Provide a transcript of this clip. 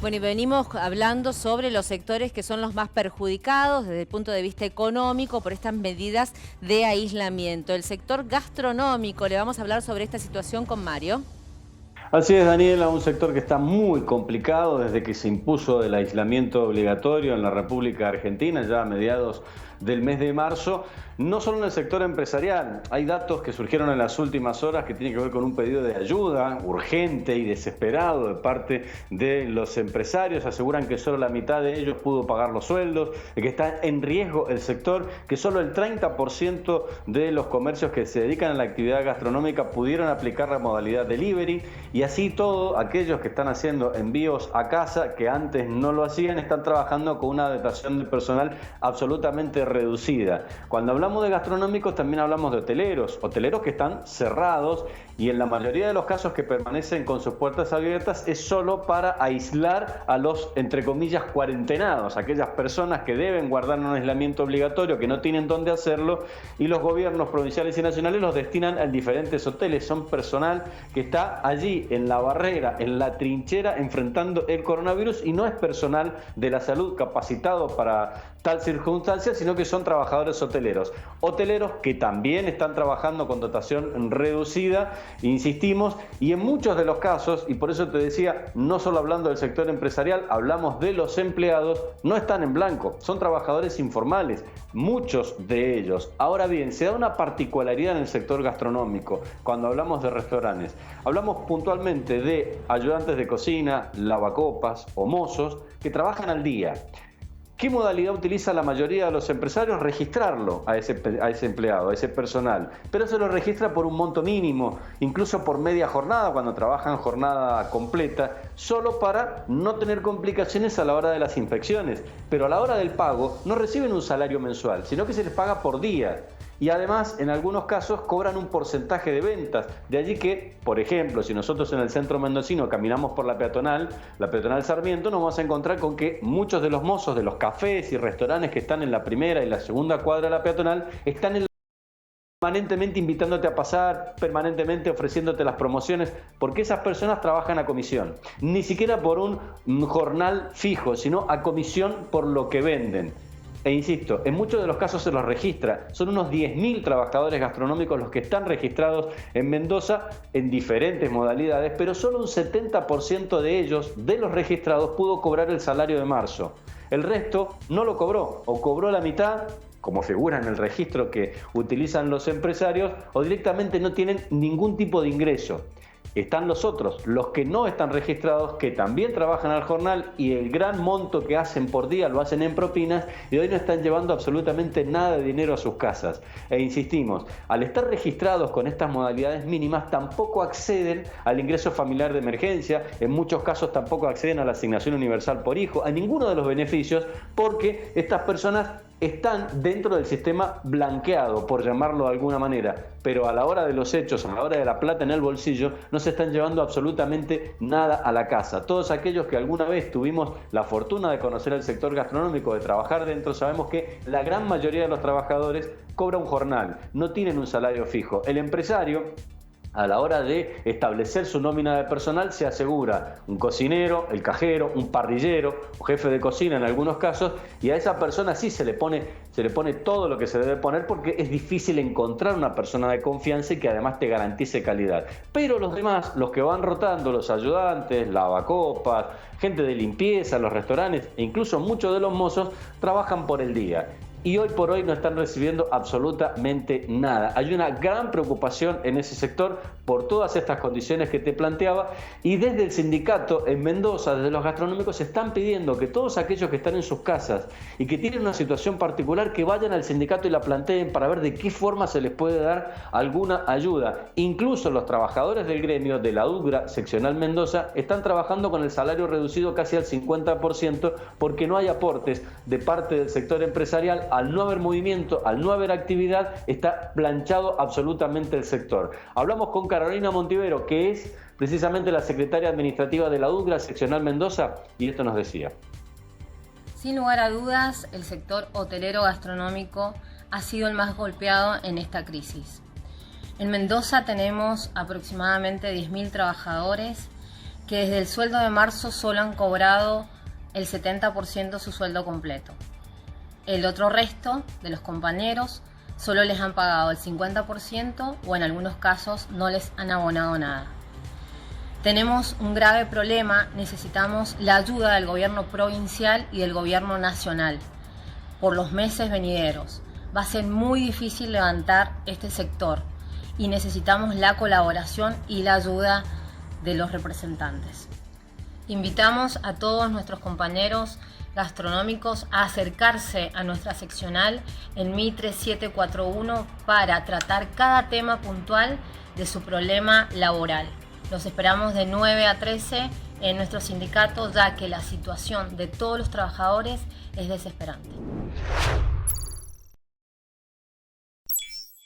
Bueno, y venimos hablando sobre los sectores que son los más perjudicados desde el punto de vista económico por estas medidas de aislamiento. El sector gastronómico, le vamos a hablar sobre esta situación con Mario. Así es, Daniela, un sector que está muy complicado desde que se impuso el aislamiento obligatorio en la República Argentina, ya a mediados del mes de marzo. No solo en el sector empresarial, hay datos que surgieron en las últimas horas que tienen que ver con un pedido de ayuda urgente y desesperado de parte de los empresarios. Aseguran que solo la mitad de ellos pudo pagar los sueldos, que está en riesgo el sector, que solo el 30% de los comercios que se dedican a la actividad gastronómica pudieron aplicar la modalidad delivery, y así todo, aquellos que están haciendo envíos a casa, que antes no lo hacían, están trabajando con una dotación de personal absolutamente reducida. Cuando hablamos de gastronómicos también hablamos de hoteleros que están cerrados, y en la mayoría de los casos que permanecen con sus puertas abiertas es solo para aislar a los, entre comillas, cuarentenados, aquellas personas que deben guardar un aislamiento obligatorio, que no tienen dónde hacerlo, y los gobiernos provinciales y nacionales los destinan a diferentes hoteles. Son personal que está allí en la barrera, en la trinchera, enfrentando el coronavirus, y no es personal de la salud capacitado para tal circunstancia, sino que son trabajadores hoteleros que también están trabajando con dotación reducida, insistimos, y en muchos de los casos, y por eso te decía, no solo hablando del sector empresarial, hablamos de los empleados, no están en blanco, son trabajadores informales, muchos de ellos. Ahora bien, se da una particularidad en el sector gastronómico cuando hablamos de restaurantes. Hablamos puntualmente de ayudantes de cocina, lavacopas o mozos que trabajan al día. ¿Qué modalidad utiliza la mayoría de los empresarios? Registrarlo a ese empleado, a ese personal. Pero se lo registra por un monto mínimo, incluso por media jornada, cuando trabajan jornada completa, solo para no tener complicaciones a la hora de las inspecciones. Pero a la hora del pago no reciben un salario mensual, sino que se les paga por día. Y además, en algunos casos, cobran un porcentaje de ventas. De allí que, por ejemplo, si nosotros en el centro mendocino caminamos por la peatonal Sarmiento, nos vamos a encontrar con que muchos de los mozos de los cafés y restaurantes que están en la primera y la segunda cuadra de la peatonal están permanentemente invitándote a pasar, permanentemente ofreciéndote las promociones, porque esas personas trabajan a comisión. Ni siquiera por un jornal fijo, sino a comisión por lo que venden. E insisto, en muchos de los casos se los registra. Son unos 10.000 trabajadores gastronómicos los que están registrados en Mendoza en diferentes modalidades, pero solo un 70% de ellos, de los registrados, pudo cobrar el salario de marzo. El resto no lo cobró, o cobró la mitad, como figura en el registro que utilizan los empresarios, o directamente no tienen ningún tipo de ingreso. Están los otros, los que no están registrados, que también trabajan al jornal, y el gran monto que hacen por día lo hacen en propinas, y hoy no están llevando absolutamente nada de dinero a sus casas. E insistimos, al estar registrados con estas modalidades mínimas, tampoco acceden al ingreso familiar de emergencia, en muchos casos tampoco acceden a la asignación universal por hijo, a ninguno de los beneficios, porque estas personas están dentro del sistema blanqueado, por llamarlo de alguna manera, pero a la hora de los hechos, a la hora de la plata en el bolsillo, no se están llevando absolutamente nada a la casa. Todos aquellos que alguna vez tuvimos la fortuna de conocer el sector gastronómico, de trabajar dentro, sabemos que la gran mayoría de los trabajadores cobra un jornal, no tienen un salario fijo. El empresario, a la hora de establecer su nómina de personal, se asegura un cocinero, el cajero, un parrillero o jefe de cocina en algunos casos, y a esa persona sí se le pone todo lo que se debe poner, porque es difícil encontrar una persona de confianza y que además te garantice calidad. Pero los demás, los que van rotando, los ayudantes, lavacopas, gente de limpieza, los restaurantes e incluso muchos de los mozos, trabajan por el día. Y hoy por hoy no están recibiendo absolutamente nada. Hay una gran preocupación en ese sector por todas estas condiciones que te planteaba, y desde el sindicato en Mendoza, desde los gastronómicos, están pidiendo que todos aquellos que están en sus casas y que tienen una situación particular, que vayan al sindicato y la planteen para ver de qué forma se les puede dar alguna ayuda. Incluso los trabajadores del gremio de la UGRA seccional Mendoza están trabajando con el salario reducido casi al 50%, porque no hay aportes de parte del sector empresarial. Al no haber movimiento, al no haber actividad, está planchado absolutamente el sector. Hablamos con Carolina Montivero, que es precisamente la secretaria administrativa de la UGRA seccional Mendoza, y esto nos decía. Sin lugar a dudas, el sector hotelero gastronómico ha sido el más golpeado en esta crisis. En Mendoza tenemos aproximadamente 10.000 trabajadores que desde el sueldo de marzo solo han cobrado el 70% de su sueldo completo. El otro resto de los compañeros solo les han pagado el 50% o en algunos casos no les han abonado nada. Tenemos un grave problema, necesitamos la ayuda del gobierno provincial y del gobierno nacional por los meses venideros. Va a ser muy difícil levantar este sector y necesitamos la colaboración y la ayuda de los representantes. Invitamos a todos nuestros compañeros gastronómicos a acercarse a nuestra seccional en Mitre 741 para tratar cada tema puntual de su problema laboral. Los esperamos de 9 a 13 en nuestro sindicato, ya que la situación de todos los trabajadores es desesperante.